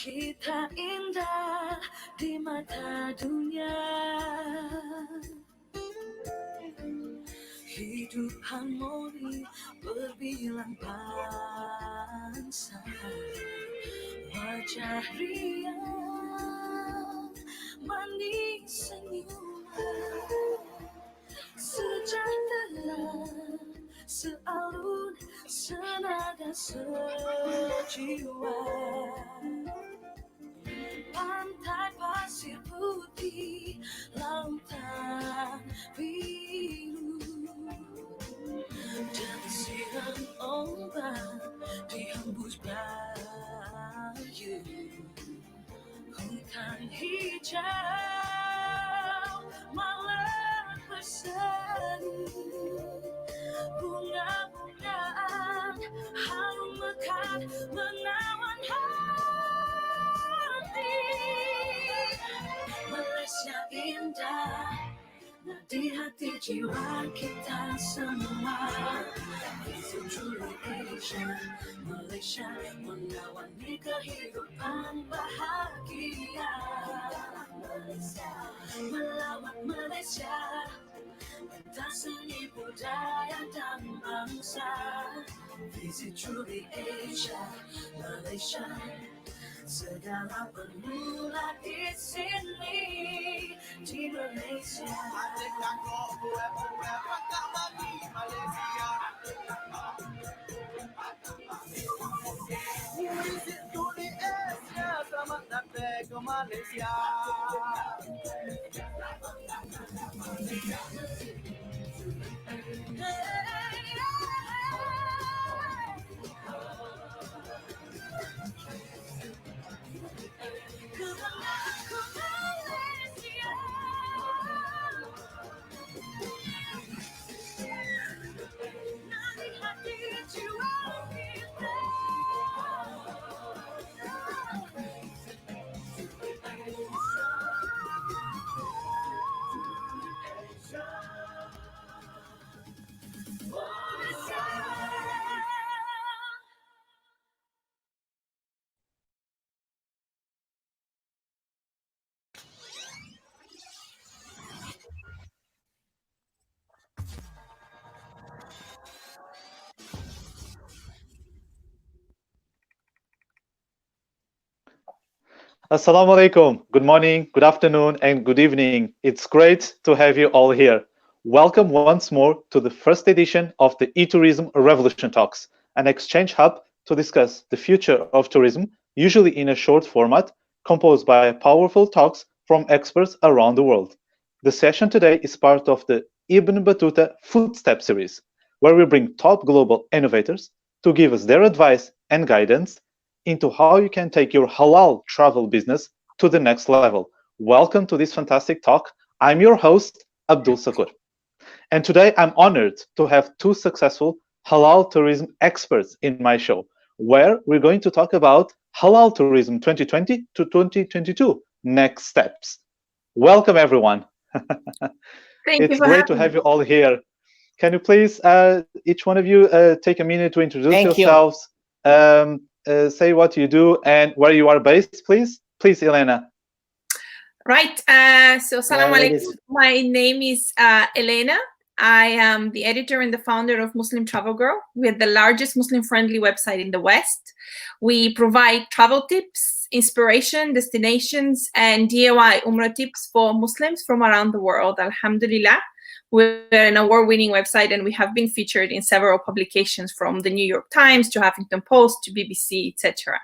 Kita indah di mata dunia, hidup harmoni berbilang bangsa, wajah riang manis senyuman, sejahtera sealun senada sejiwa. Pantai pasir putih, lautan biru, dan siang ombak dihembus bayu. Hutan hijau malam berseri, bunga-bungaan harum mekar menawan hati. Malaysia indah di hati jiwa kita semua. Visit truly Asia, Malaysia menawangi kehidupan bahagia. Melawat Malaysia, entah seni budaya dan bangsa. Visit truly Asia, Malaysia, segala bermula di sini, di Malaysia. Visit truly Asia, selamat datang ke Malaysia. Assalamu alaikum. Good morning, good afternoon, and good evening. It's great to have you all here. Welcome once more to the first edition of the eTourism Revolution Talks, an exchange hub to discuss the future of tourism, usually in a short format, composed by powerful talks from experts around the world. The session today is part of the IBN Battuta Footstep series. where we bring top global innovators to give us their advice and guidance into how you can take your halal travel business to the next level. Welcome to this fantastic talk. I'm your host, Abdul Sacoor. And today I'm honored to have two successful halal tourism experts in my show, where we're going to talk about halal tourism 2020 to 2022 next steps. Welcome, everyone. Thank you It's for great to having have me. you all here. Can you please, each one of you, take a minute to introduce Thank you. yourselves, say what you do and where you are based, please? Please, Elena. Right. So, salam alaikum. My name is Elena. I am the editor and the founder of Muslim Travel Girl. We're the largest Muslim-friendly website in the West. We provide travel tips, inspiration, destinations, and DIY Umrah tips for Muslims from around the world. Alhamdulillah. We're an award-winning website, and we have been featured in several publications from the New York Times to Huffington Post to BBC, etc.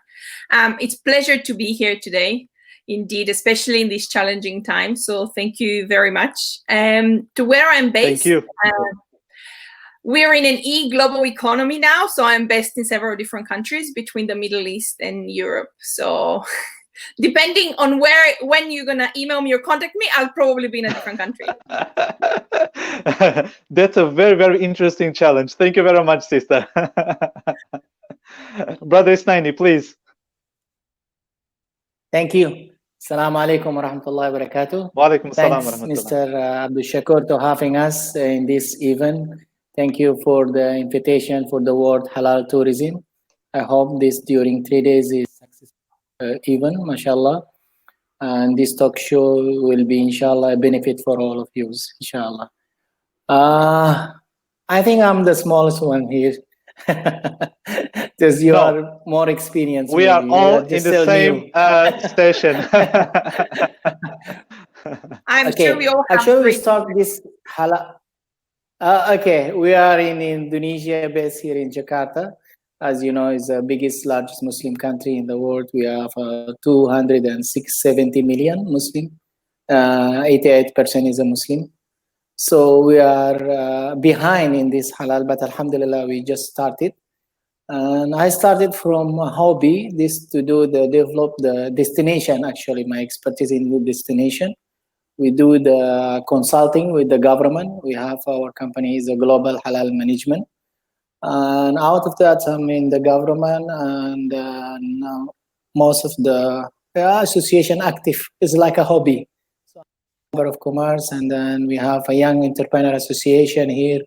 It's a pleasure to be here today. Indeed, especially in these challenging times. So thank you very much. To where I'm based, Thank you. We're in an global economy now. So I'm based in several different countries between the Middle East and Europe. So depending on when you're going to email me or contact me, I'll probably be in a different country. That's a very, very interesting challenge. Thank you very much, sister. Brother Isnaini, please. Thank you. Assalamu alaikum wa rahmatullahi wa barakatuh. Wa alaikum assalam Thanks, wa rahmatullah. Mr. Abdul Sacoor, to having us in this event. Thank you for the invitation for the word Halal Tourism. I hope this during 3 days is successful event, mashallah. And this talk show will be, inshallah, a benefit for all of you, inshallah. I think I'm the smallest one here. Because you are more experienced. We are all in the same station. I'm sure we all have actually, we start this halal. Okay, we are in Indonesia, based here in Jakarta. As you know, is the biggest, largest Muslim country in the world. We have 270 million Muslim. 88% is a Muslim. So we are behind in this halal, but alhamdulillah, we just started. And I started from a hobby, this to develop the destination. Actually, my expertise in the destination. We do the consulting with the government. We have our company is a global halal management. And out of that, I'm in the government, and now most of the association active is like a hobby. So Chamber of Commerce, and then we have a Young Entrepreneur Association here.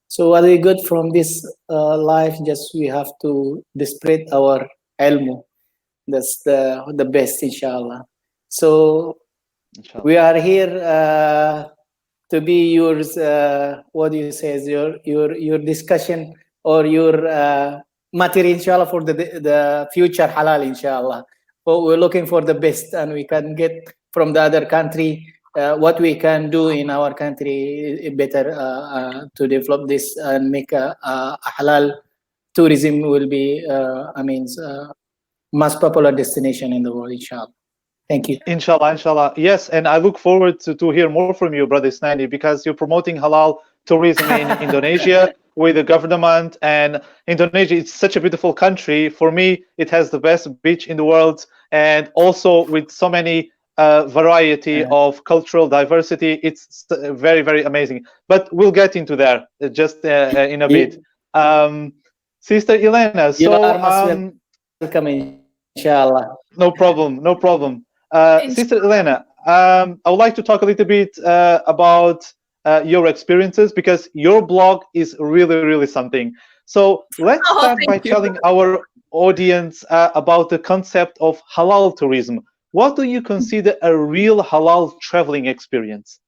So what we got from this life, just we have to spread our ilmu. That's the best, inshallah. So inshallah, we are here to be yours. What do you say? Is your discussion or your material, inshallah, for the future halal, inshallah. But we're looking for the best, and we can get from the other country. What we can do in our country better to develop this and make a halal tourism will be, most popular destination in the world, inshallah. Thank you. Inshallah, inshallah. Yes, and I look forward to hear more from you, Brother Isnaini, because you're promoting halal tourism in Indonesia with the government. And Indonesia is such a beautiful country. For me, it has the best beach in the world, and also with so many variety of cultural diversity. It's very, very amazing. But we'll get into that just in a bit. Sister Elena, you are most welcome, inshallah. No problem, no problem. Sister Elena, I would like to talk a little bit about your experiences, because your blog is really, really something. So let's start by telling our audience about the concept of halal tourism. What do you consider a real halal traveling experience?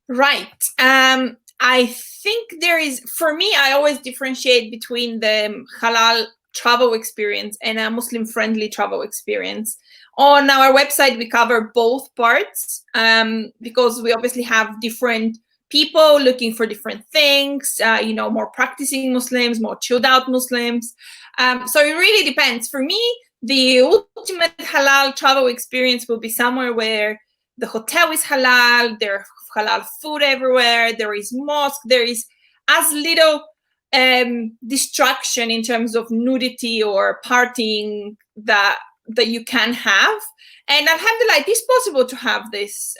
Right. I think there is, for me, I always differentiate between the halal travel experience and a Muslim-friendly travel experience. On our website, we cover both parts because we obviously have different people looking for different things, more practicing Muslims, more chilled out Muslims. So it really depends. For me, the ultimate halal travel experience will be somewhere where the hotel is halal, there are halal food everywhere, there is mosque, there is as little distraction in terms of nudity or partying that you can have. And alhamdulillah, it is possible to have this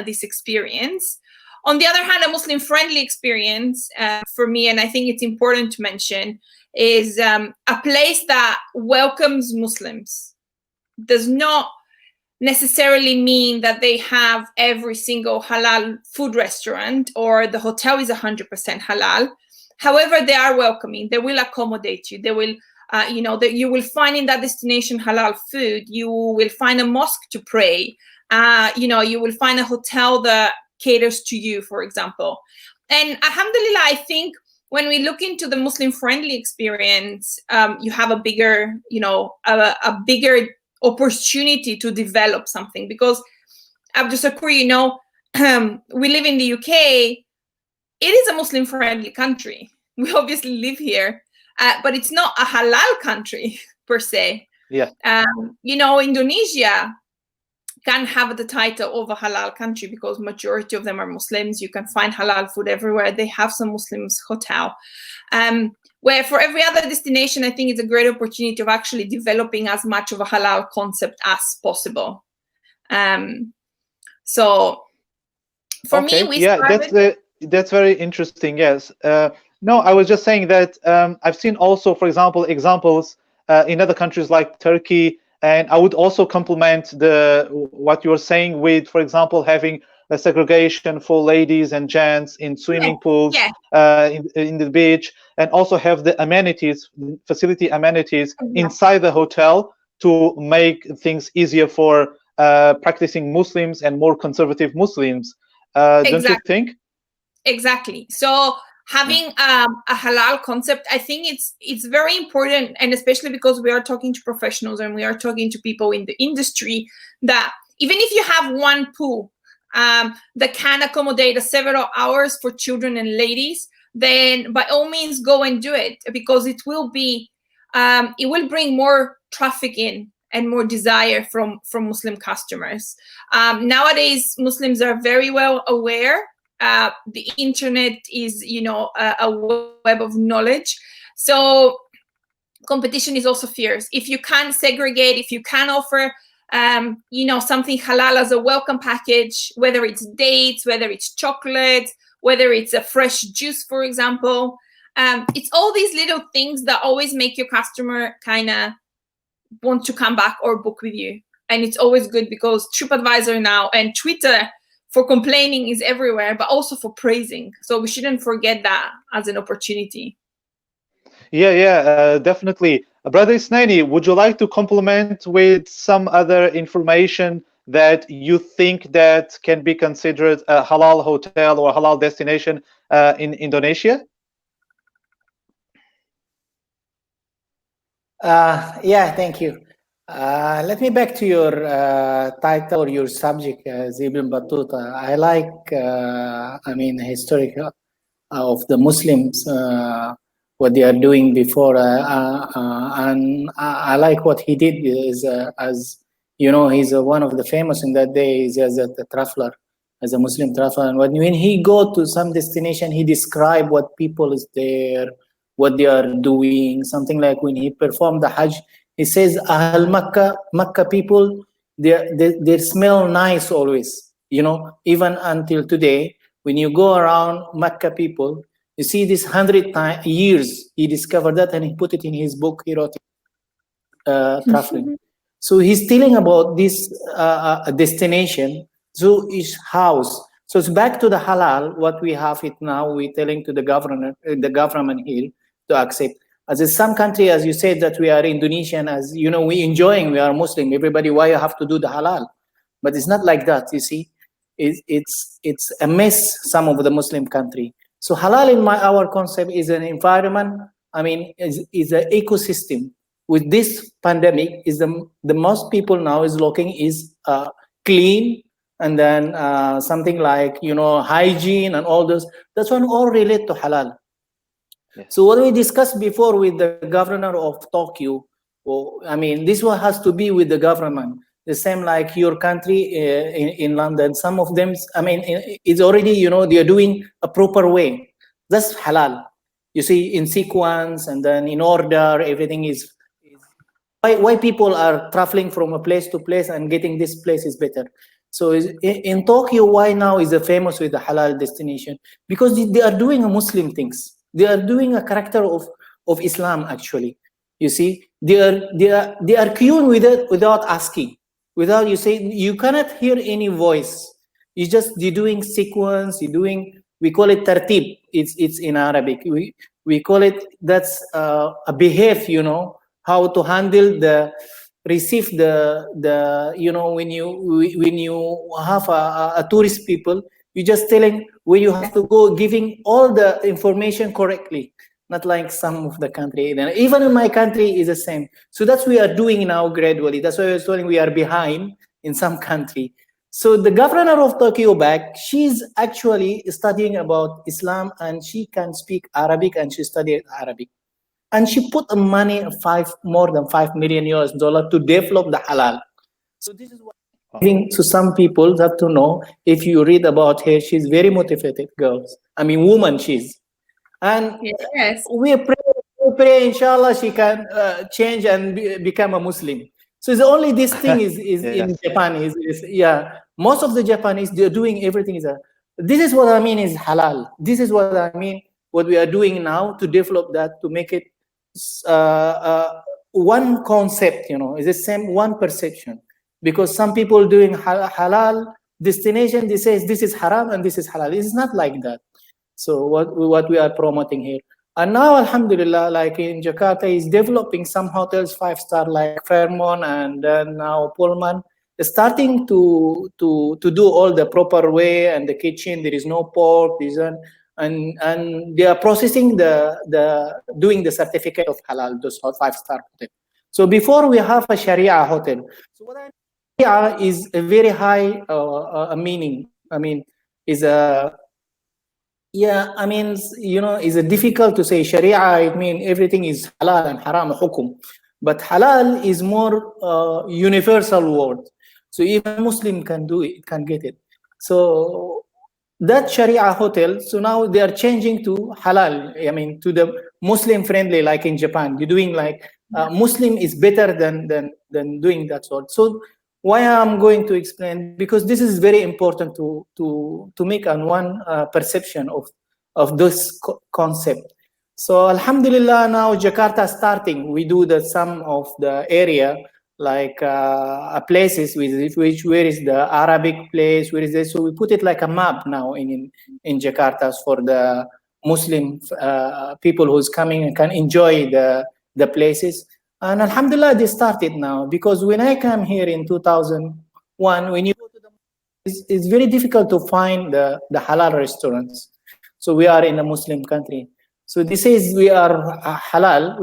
this experience. On the other hand, a Muslim-friendly experience for me, and I think it's important to mention, is a place that welcomes Muslims. Does not necessarily mean that they have every single halal food restaurant or the hotel is 100% halal. However, they are welcoming. They will accommodate you. They will, that you will find in that destination halal food. You will find a mosque to pray. You will find a hotel that caters to you, for example. And alhamdulillah, I think when we look into the Muslim-friendly experience, you have a bigger, a bigger opportunity to develop something. Because Abdul Sacoor, we live in the UK. It is a Muslim-friendly country. We obviously live here, but it's not a halal country per se. Yeah. Indonesia can have the title of a halal country because majority of them are Muslims. You can find halal food everywhere. They have some Muslims hotel. Where for every other destination, I think it's a great opportunity of actually developing as much of a halal concept as possible. So for me, we started... that's very interesting. Yes. No, I was just saying that I've seen also, for example, examples in other countries like Turkey, and I would also complement what you were saying with, for example, having a segregation for ladies and gents in swimming pools, in the beach, and also have the amenities, facility amenities inside the hotel to make things easier for practicing Muslims and more conservative Muslims. Don't you think? Exactly. So having a halal concept, I think it's very important, and especially because we are talking to professionals and we are talking to people in the industry, that even if you have one pool that can accommodate several hours for children and ladies, then by all means go and do it, because it will bring more traffic in and more desire from Muslim customers. Nowadays, Muslims are very well aware. The internet is, a web of knowledge. So competition is also fierce. If you can segregate, if you can offer, something halal as a welcome package, whether it's dates, whether it's chocolate, whether it's a fresh juice, for example, it's all these little things that always make your customer kind of want to come back or book with you. And it's always good because TripAdvisor now and Twitter for complaining is everywhere, but also for praising. So we shouldn't forget that as an opportunity. Yeah, definitely. Brother Isnaini, would you like to complement with some other information that you think that can be considered a halal hotel or halal destination in Indonesia? Thank you. Let me back to your title or your subject, IBN Battuta. I like, history of the Muslims, what they are doing before, and I like what he did. Is as you know, he's one of the famous in that day. Is as a traveler, as a Muslim traveler, and when he go to some destination, he describe what people is there, what they are doing. Something like when he performed the Hajj. He says, Ahl Makkah people, they smell nice always. Even until today, when you go around Makkah people, you see this 100 years. He discovered that and he put it in his book. He wrote it, traveling. So he's telling about this destination, so each house. So it's back to the halal. What we have it now, we're telling to the government here to accept. As in some country, as you said, that we are Indonesian, as you know, we are Muslim. Everybody, why you have to do the halal? But it's not like that. You see, it's a mess. Some of the Muslim country. So halal in our concept is an environment. Is an ecosystem. With this pandemic, is the most people now is looking is clean, and then something like hygiene and all those. That's one all relate to halal. Yes. So what we discussed before with the governor of Tokyo, this one has to be with the government. The same like your country in London. Some of them, it's already, they are doing a proper way. That's halal. You see, in sequence and then in order, everything is why people are traveling from a place to place and getting this place is better. So in Tokyo, why now is famous with the halal destination? Because they are doing a Muslim things. They are doing a character of Islam actually. You see, they are queuing with it without asking, without you say you cannot hear any voice. You're doing sequence. You're doing, we call it tartib. It's in Arabic. We call it, that's a behave. How to handle receive the when you have a tourist people, you just telling where you have to go, giving all the information correctly, not like some of the country. Even in my country is the same. So that's we are doing now gradually. That's why I was telling we are behind in some country. So the governor of Tokyo back, she's actually studying about Islam and she can speak Arabic and she studied Arabic. And she put a money of more than $5 million to develop the halal. So this is what to some people have to know. If you read about her, she's very motivated girls. I mean, woman she's. And yes, we pray, inshallah, she can change and become a Muslim. So the only this thing is Yes. in Japan yeah. Most of the Japanese, they're doing everything this is what I mean is halal. This is what I mean. What we are doing now to develop that, to make it one concept, is the same, one perception. Because some people doing halal destination, they say this is haram and this is halal. It's not like that. So what we are promoting here. And now, alhamdulillah, like in Jakarta, is developing some hotels 5-star like Fairmont and then now Pullman, starting to do all the proper way and the kitchen. There is no pork, and they are processing doing the certificate of halal, those 5-star hotel. So before we have a Sharia hotel. So what I mean, Sharia is a very high meaning. I mean, is a I mean, it's difficult to say Sharia. I mean, everything is halal and haram, hukum. But halal is more universal word. So even Muslim can do it, can get it. So that Sharia hotel, so now they are changing to halal. I mean, to the Muslim friendly, like in Japan. You're doing like Muslim is better than doing that sort. So why I'm going to explain, because this is very important to make one perception of this concept. So alhamdulillah, now Jakarta starting, we do some of the area like places where is the Arabic place, where is this, so we put it like a map now in Jakarta for the Muslim people who's coming and can enjoy the places. And alhamdulillah, they started now, because when I came here in 2001, when you go to it's very difficult to find the halal restaurants. So we are in a Muslim country. So this says we are halal,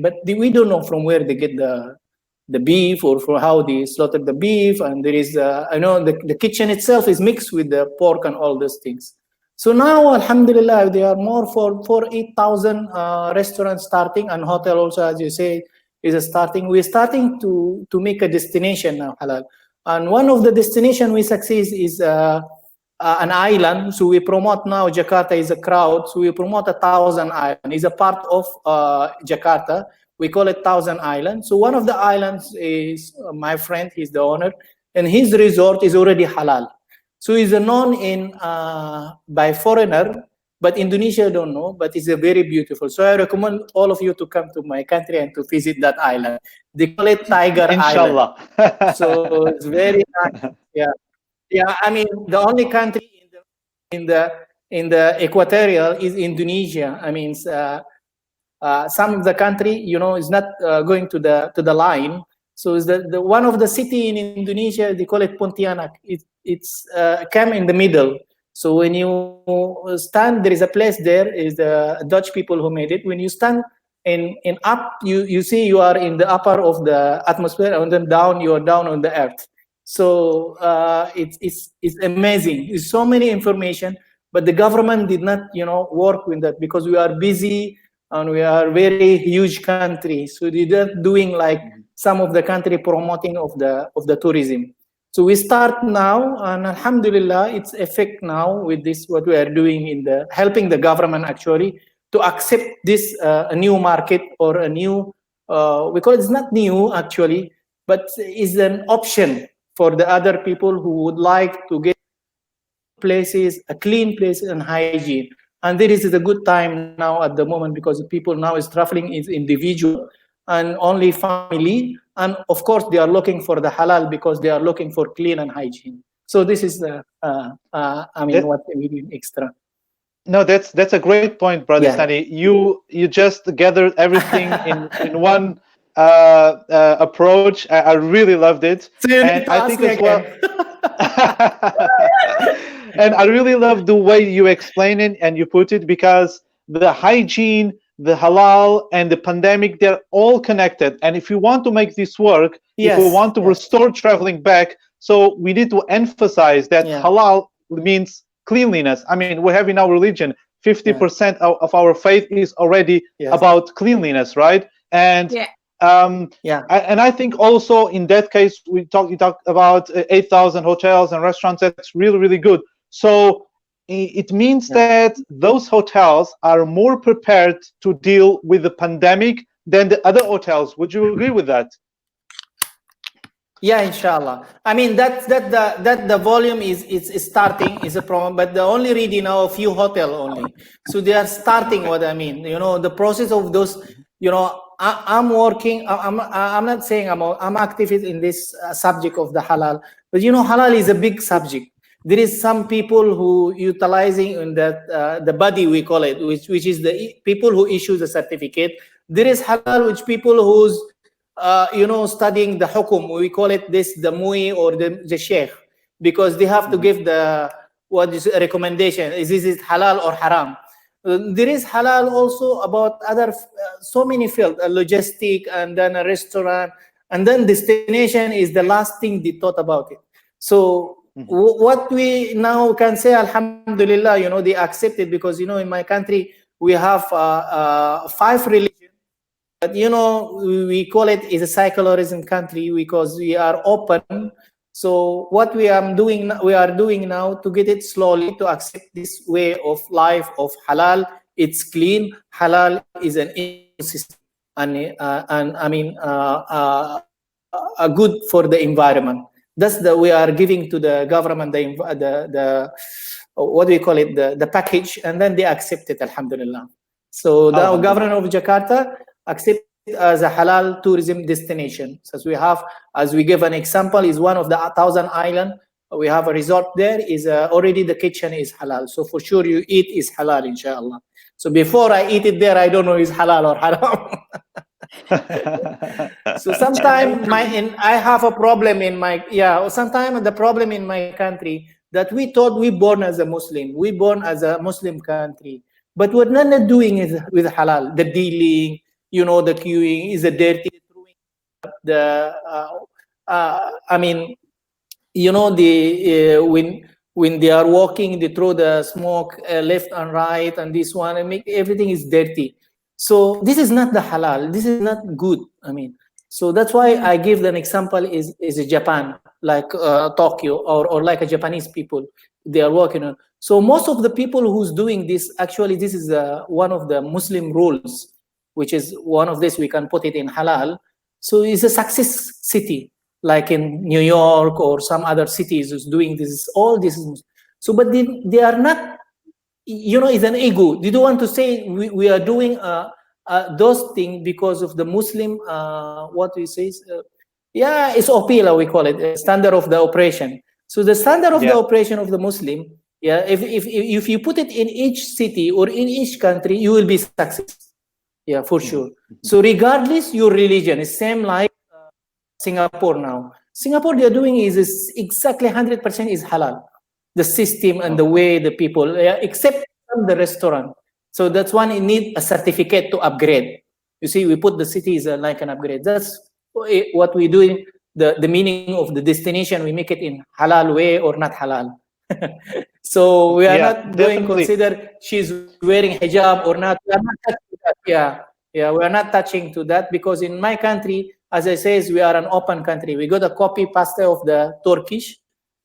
but we don't know from where they get the beef or for how they slaughter the beef. And there is, I know the kitchen itself is mixed with the pork and all those things. So now, alhamdulillah, there are more for 8,000 restaurants starting, and hotel also, as you say, is starting. We're starting to make a destination now, halal. And one of the destination we succeed is an island. So we promote now, Jakarta is a crowd. So we promote 1,000 island. It's a part of Jakarta. We call it 1,000 Island. So one of the islands is my friend, he's the owner, and his resort is already halal. So he's known by foreigner, but Indonesia don't know, but it's a very beautiful. So I recommend all of you to come to my country and to visit that island. They call it Tiger Inshallah. Island. So it's very nice. Yeah. I mean, the only country in the equatorial is Indonesia. I mean, some of the country, is not going to the line. So is the one of the city in Indonesia, they call it Pontianak. It's came in the middle. So when you stand, there is a place there, is the Dutch people who made it. When you stand in up, you see you are in the upper of the atmosphere, and then down, you are down on the earth. So it's amazing. It's so many information, but the government did not, work with that, because we are busy and we are very huge country. So they're doing like some of the country promoting of the tourism. So we start now, and alhamdulillah, it's effect now with this, what we are doing in the, helping the government actually to accept this a new market or a new, we call it's not new actually, but is an option for the other people who would like to get places, a clean place and hygiene. And this is a good time now at the moment because people now is traveling is individual and only family. And of course, they are looking for the halal because they are looking for clean and hygiene. So this is the, I mean, what we do extra. No, that's a great point, Brother Sani. You just gathered everything in one approach. I really loved it, so you and need to I ask think me as well. again. And I really love the way you explain it and you put it, because the hygiene, the halal, and the pandemic, they're all connected. And if we want to make this work, if we want to restore traveling back, so we need to emphasize that halal means cleanliness. I mean, we have in our religion 50% of our faith is already about cleanliness, right? And and I think also in that case you talk about 8,000 hotels and restaurants. That's really, really good. So it means that those hotels are more prepared to deal with the pandemic than the other hotels. Would you agree with that? Yeah, inshallah. I mean that the volume is starting is a problem, but the only reading now a few hotel only. So they are starting. What I mean, you know, the process of those. You know, I'm working. I'm not saying I'm active in this subject of the halal, but you know, halal is a big subject. There is some people who utilizing in that the body we call it, which is the people who issue the certificate. There is halal, which people who's you know, studying the hukum, we call it this, the mui or the sheikh, because they have to give the, what is a recommendation, is this halal or haram. There is halal also about other, so many fields, logistic, and then a restaurant, and then destination is the last thing they thought about it. So what we now can say, alhamdulillah, you know, they accept it because, you know, in my country, we have 5 religions. But you know, we call it is a secularism country because we are open. So what we are doing now to get it slowly to accept this way of life of halal. It's clean. Halal is an ecosystem, and I mean good for the environment. That's the we are giving to the government the what do we call it, the package, and then they accept it. Alhamdulillah. So the governor of Jakarta accept it as a halal tourism destination. So we have, as we give an example, is one of the 1,000 island. We have a resort there. Is already the kitchen is halal. So for sure you eat is halal, inshallah. So before I eat it there, I don't know is halal or haram. So sometimes I have a problem in my sometimes the problem in my country that we thought we born as a Muslim, we born as a Muslim country, but what not doing is with halal, the dealing, you know, the queuing is a dirty, the I mean, you know, the when they are walking, they throw the smoke left and right, and this one, and make everything is dirty. So this is not the halal. This is not good. I mean, so that's why I give an example is Japan, like Tokyo, or like a Japanese people. They are working on. So most of the people who's doing this, actually, this is one of the Muslim rules, which is one of this, we can put it in halal. So it's a success city, like in New York or some other cities who's doing this, all this. So, but they are not, you know, it's an ego. They don't want to say we are doing those things because of the Muslim, what we say, it's OPILA, we call it, standard of the operation. So the standard of the operation of the Muslim, if you put it in each city or in each country, you will be successful. Yeah, for sure. So regardless your religion, it's same like Singapore now. Singapore, they are doing is exactly 100% is halal. The system and the way the people, except from the restaurant. So that's one, you need a certificate to upgrade. You see, we put the cities like an upgrade. That's what we do. The meaning of the destination, we make it in halal way or not halal. So we are not going to consider she's wearing hijab or not. We are not touching that. We are not touching to that because in my country, as I say, we are an open country. We got a copy paste of the Turkish,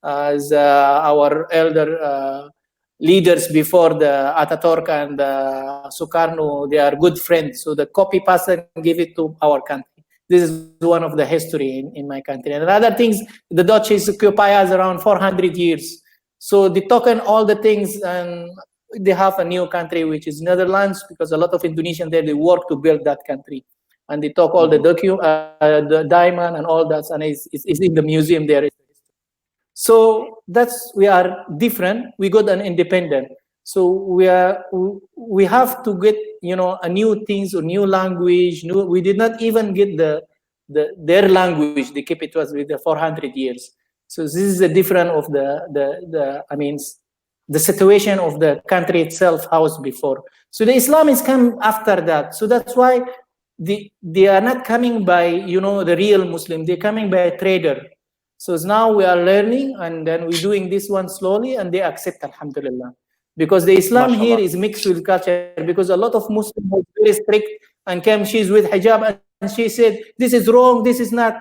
as our elder leaders before the Ataturk and Sukarno, they are good friends. So the copy paste and give it to our country. This is one of the history in my country. And other things, the Dutch is occupy us around 400 years. So they token all the things, and they have a new country, which is Netherlands, because a lot of Indonesians there, they work to build that country. And they talk all the the diamond and all that, and it's in the museum there. So we are different. We got an independent. So we have to get, a new things or new language. We did not even get their language. They keep it to us with the 400 years. So this is the difference of the situation of the country itself, how it's before. So the Islam is come after that. So that's why they are not coming by, the real Muslim. They're coming by a trader. So now we are learning, and then we're doing this one slowly, and they accept, alhamdulillah. Because the Islam here is mixed with culture, because a lot of Muslims are very strict and she's with hijab, and she said, this is wrong, this is not.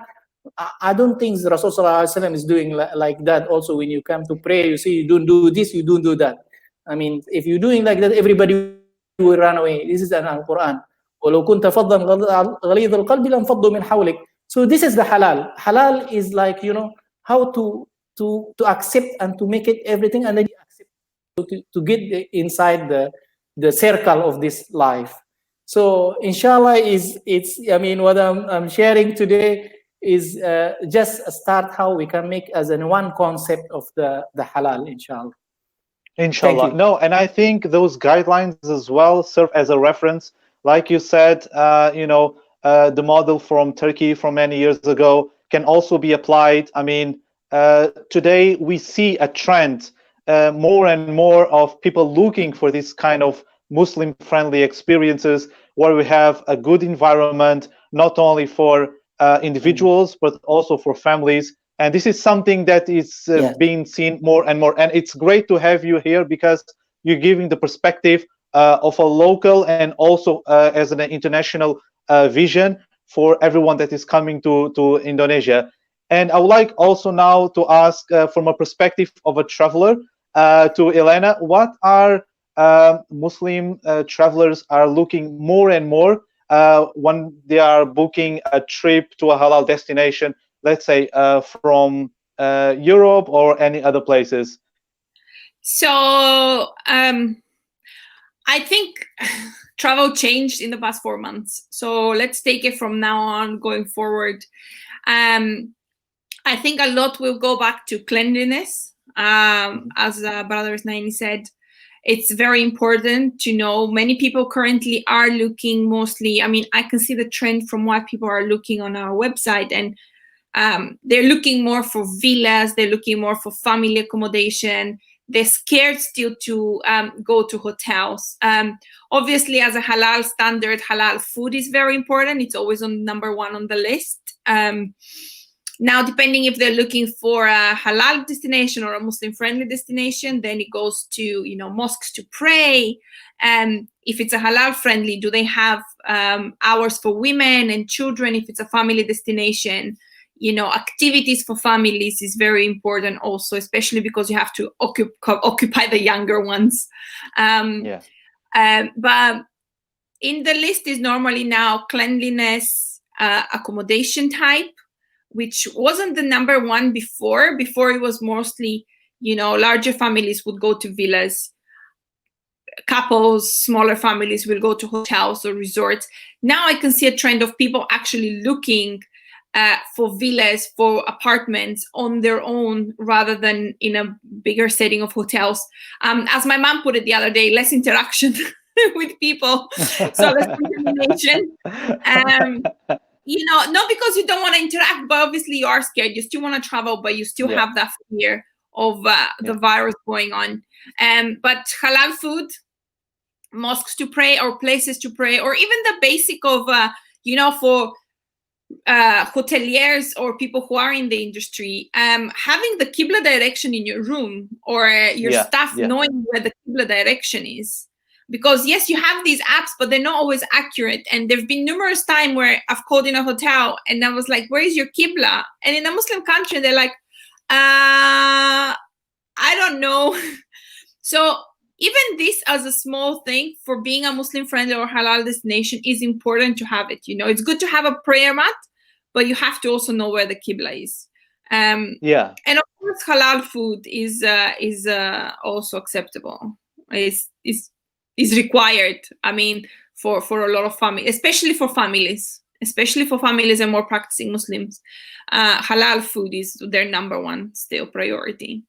I don't think Rasulullah ﷺ is doing like that. Also, when you come to pray, you see, you don't do this, you don't do that. I mean, if you're doing like that, everybody will run away. This is an Al-Quran. وَلَوْ كُنْتَ فَضًّا غَلِيظَ الْقَلْبِ لَانْفَضُّوا مِنْ حَوْلِكَ. So this is the halal. Halal is like, how to accept and to make it everything, and then you accept to get inside the circle of this life. So inshallah what I'm sharing today is just a start how we can make as in one concept of the halal, inshallah. Inshallah. No, and I think those guidelines as well serve as a reference. Like you said, the model from Turkey from many years ago can also be applied. I mean, today we see a trend, more and more of people looking for this kind of Muslim-friendly experiences, where we have a good environment, not only for individuals, but also for families. And this is something that is being seen more and more. And it's great to have you here, because you're giving the perspective of a local and also as an international vision for everyone that is coming to Indonesia. And I would like also now to ask from a perspective of a traveler to Elena, what are Muslim travelers are looking more and more when they are booking a trip to a halal destination, let's say from Europe or any other places? So I think travel changed in the past 4 months. So let's take it from now on going forward. I think a lot will go back to cleanliness. As Brother Isnaini said, it's very important to know many people currently are looking mostly, I can see the trend from what people are looking on our website, and they're looking more for villas, they're looking more for family accommodation. They're scared still to go to hotels. Obviously, as a halal standard, halal food is very important. It's always on number 1 on the list. Now, depending if they're looking for a halal destination or a Muslim-friendly destination, then it goes to, mosques to pray. If it's a halal-friendly, do they have hours for women and children? If it's a family destination, activities for families is very important also, especially because you have to occupy the younger ones. But in the list is normally now cleanliness, accommodation type, which wasn't the number 1 before. Before it was mostly, larger families would go to villas. Couples, smaller families will go to hotels or resorts. Now I can see a trend of people actually looking for villas, for apartments on their own, rather than in a bigger setting of hotels. As my mom put it the other day, less interaction with people, so less contamination. Not because you don't want to interact, but obviously you are scared. You still want to travel, but you still have that fear of the virus going on. But halal food, mosques to pray or places to pray, or even the basic of, for hoteliers or people who are in the industry, having the Qibla direction in your room, or your staff knowing where the Qibla direction is. Because yes, you have these apps, but they're not always accurate. And there've been numerous times where I've called in a hotel and I was like, where is your Qibla? And in a Muslim country, they're like, I don't know. So even this as a small thing for being a Muslim friendly or halal destination is important to have it. You know, it's good to have a prayer mat, but you have to also know where the Qibla is. Yeah. And of course, halal food is also acceptable. Is required. I mean, for a lot of families, especially for families and more practicing Muslims, halal food is their number one still priority.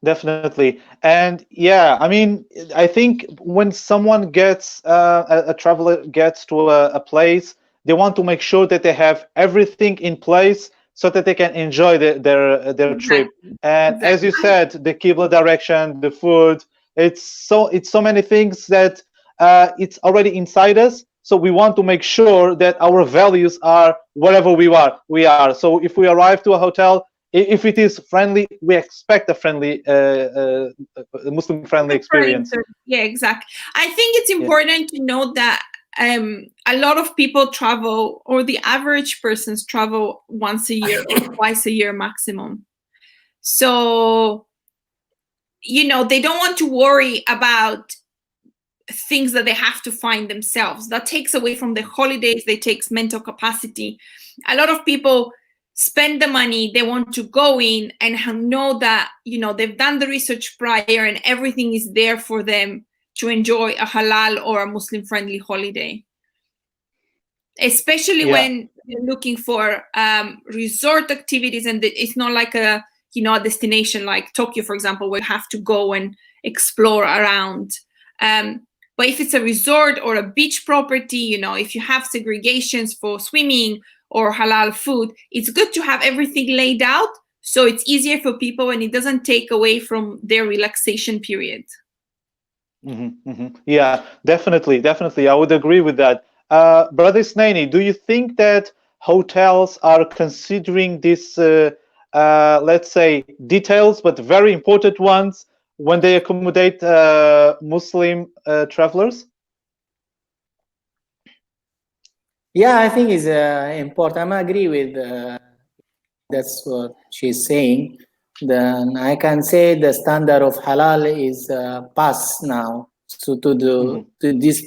Definitely. And yeah, I mean, I think when someone gets a traveler gets to a place, they want to make sure that they have everything in place so that they can enjoy their trip. And as you said, the Qibla direction, the food, it's so many things that it's already inside us. So we want to make sure that our values are wherever we are. So if we arrive to a hotel, if it is friendly, we expect a friendly, Muslim-friendly experience. Yeah, exactly. I think it's important to note that a lot of people travel, or the average persons travel once a year or twice a year maximum. So, you know, they don't want to worry about things that they have to find themselves. That takes away from the holidays, they takes mental capacity. A lot of people spend the money, they want to go in and know that, you know, they've done the research prior and everything is there for them to enjoy a halal or a Muslim friendly holiday. Especially when you're looking for resort activities, and it's not like a destination like Tokyo, for example, where you have to go and explore around. But if it's a resort or a beach property, you know, if you have segregations for swimming or halal food, it's good to have everything laid out so it's easier for people and it doesn't take away from their relaxation period. Yeah, definitely. I would agree with that. Brother Snaini, do you think that hotels are considering this, let's say, details, but very important ones when they accommodate Muslim travelers? Yeah, I think it's important. I agree with that's what she's saying. Then I can say the standard of halal is past now. So to this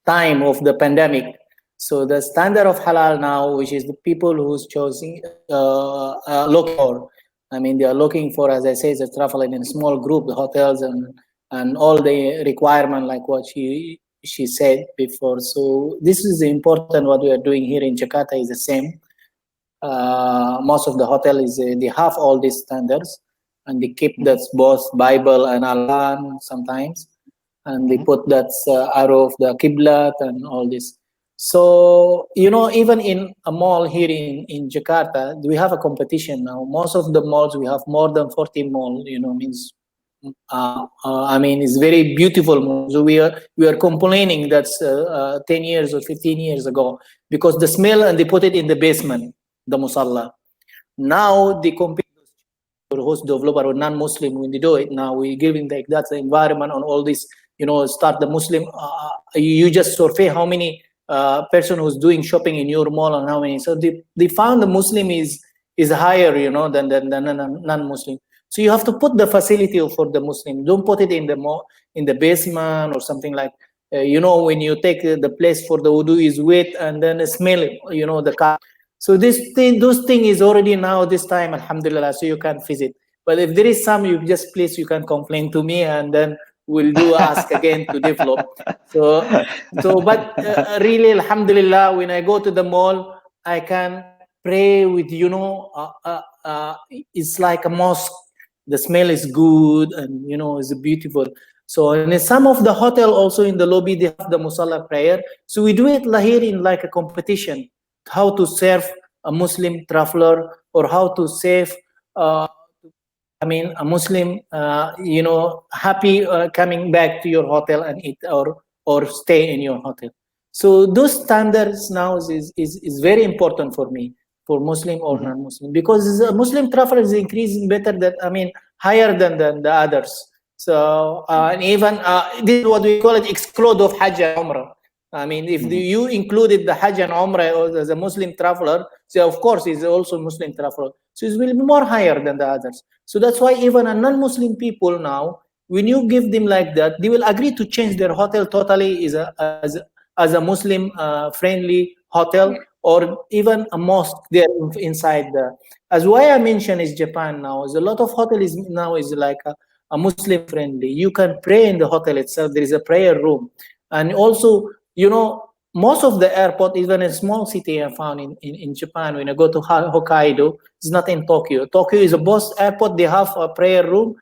time of the pandemic. So the standard of halal now, which is the people who's choosing looking for. I mean, they are looking for, as I say, the traveling in a small group, the hotels and all the requirement, like what she said before. So this is important. What we are doing here in Jakarta is the same. Most of the hotel is they have all these standards, and they keep that's both Bible and Al-Quran sometimes, and they put that arrow of the Qiblat and all this. So, you know, even in a mall here in Jakarta, we have a competition now. Most of the malls, we have more than 40 malls, you know, means, I mean, it's very beautiful mall. So we are complaining that's 10 years or 15 years ago, because the smell, and they put it in the basement, the musalla. Now they compete or host developer or non-Muslim when they do it. Now we're giving that's the environment on all this, you know, start the Muslim, you just survey how many person who's doing shopping in your mall and how many. So they found the Muslim is higher, you know, than non-Muslim. So you have to put the facility for the Muslim. Don't put it in the basement or something like, you know, when you take the place for the wudu is wet and then smell, you know, the car. So those thing is already now this time, alhamdulillah, so you can visit. But if there is some, you just please, you can complain to me and then we'll do ask again to develop. But really, alhamdulillah, when I go to the mall, I can pray with, you know, it's like a mosque. The smell is good and, you know, it's beautiful. So in some of the hotel also in the lobby, they have the musalla prayer. So we do it here in like a competition, how to serve a Muslim traveler or how to save, I mean, a Muslim, you know, happy coming back to your hotel and eat or stay in your hotel. So those standards now is very important for me, for Muslim or non-Muslim, because a Muslim traveler is increasing better than, I mean, higher than the others. So and even this is what we call it exclude of Hajj and Umrah. I mean, if you included the Hajj and Umrah as a Muslim traveler, so of course he's also Muslim traveler. So it will be more higher than the others. So that's why even a non-Muslim people now, when you give them like that, they will agree to change their hotel totally as a Muslim friendly hotel, or even a mosque there inside the. As why I mentioned is Japan now. Is a lot of hotels now is like a Muslim friendly. You can pray in the hotel itself. There is a prayer room, and also most of the airport, even in small city I found in Japan, when I go to Hokkaido, it's not in Tokyo. Tokyo is a boss airport. They have a prayer room,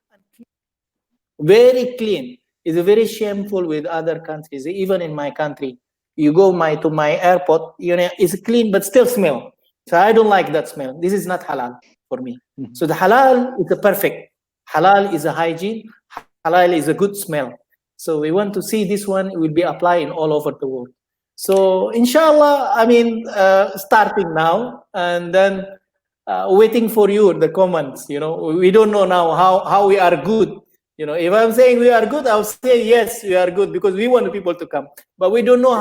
very clean. It's very shameful with other countries. Even in my country, you go to my airport, it's clean but still smell. So I don't like that smell. This is not halal for me. So the halal is a perfect. Halal is a hygiene. Halal is a good smell. So we want to see this one will be applied all over the world. So inshallah, I mean, starting now and then waiting for you the comments. We don't know now how we are good. If I'm saying we are good, I'll say yes, we are good because we want people to come. But we don't know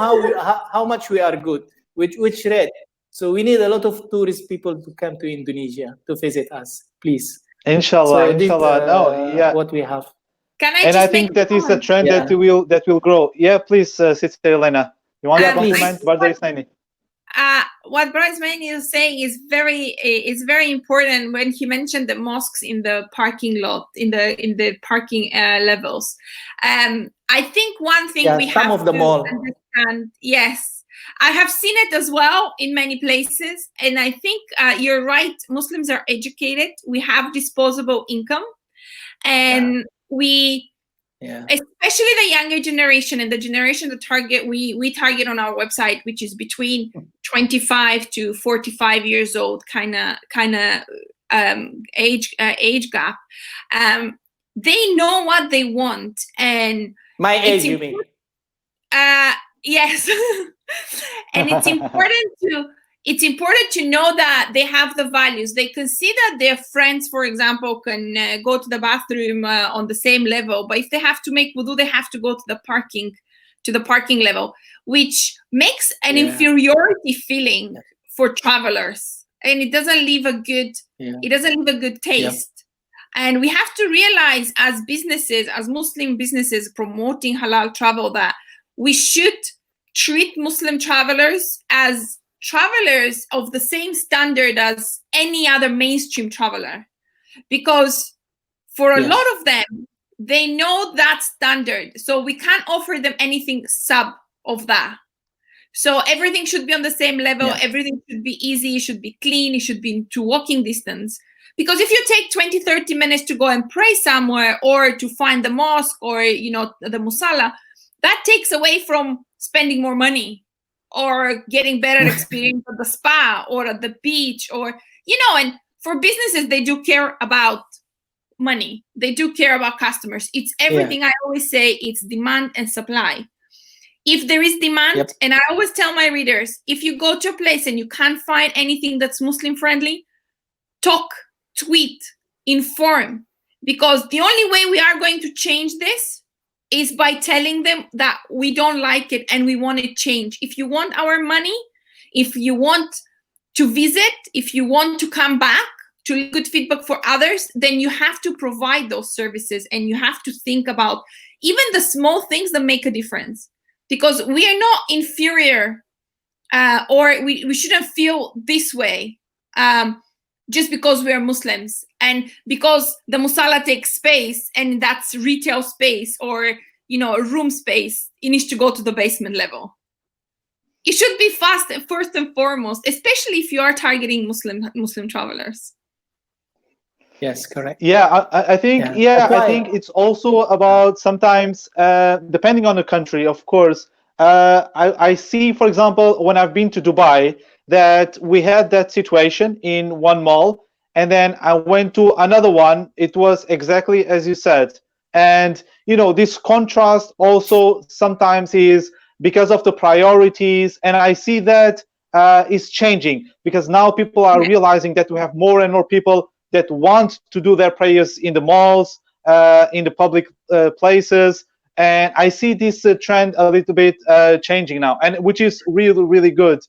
how much we are good, which rate. So we need a lot of tourist people to come to Indonesia to visit us, please. Inshallah, So inshallah. what we have. And I think that is a trend that will grow. Yeah, please, Sister Elena. You want to compliment Brother Ismail? What Brother Ismail is saying is very important when he mentioned the mosques in the parking lot, in the parking levels. I think one thing we have to understand. Yes, I have seen it as well in many places, and I think you're right. Muslims are educated. We have disposable income, and especially the younger generation and the generation we target on our website, which is between 25 to 45 years old, kind of age gap. They know what they want, and my age, you mean? Yes. And it's important to know that they have the values. They can see that their friends, for example, can go to the bathroom on the same level, but if they have to make wudu, they have to go to the parking level, which makes an inferiority feeling for travelers, and it doesn't leave a good taste. And we have to realize, as businesses, as Muslim businesses promoting halal travel, that we should treat Muslim travelers as travelers of the same standard as any other mainstream traveler, because for a lot of them, they know that standard, so we can't offer them anything sub of that. So everything should be on the same level. Everything should be easy, it should be clean, it should be to walking distance. Because if you take 20-30 minutes to go and pray somewhere, or to find the mosque, or the musalla, that takes away from spending more money or getting better experience at the spa or at the beach, or and for businesses, they do care about money, they do care about customers. It's everything. I always say it's demand and supply. If there is demand, and I always tell my readers, if you go to a place and you can't find anything that's Muslim friendly, talk, tweet, inform, because the only way we are going to change this is by telling them that we don't like it and we want it changed. If you want our money, if you want to visit, if you want to come back to good feedback for others, then you have to provide those services, and you have to think about even the small things that make a difference, because we are not inferior, or we shouldn't feel this way just because we are Muslims and because the musalla takes space and that's retail space or a room space. It needs to go to the basement level. It should be fast first and foremost, especially if you are targeting Muslim travelers. Yes, correct. Yeah, I think I think it's also about sometimes depending on the country, of course. I see, for example, when I've been to Dubai, that we had that situation in one mall, and then I went to another one. It was exactly as you said, and this contrast also sometimes is because of the priorities, and I see that is changing, because now people are realizing that we have more and more people that want to do their prayers in the malls, in the public places. And I see this trend a little bit changing now, and which is really, really good.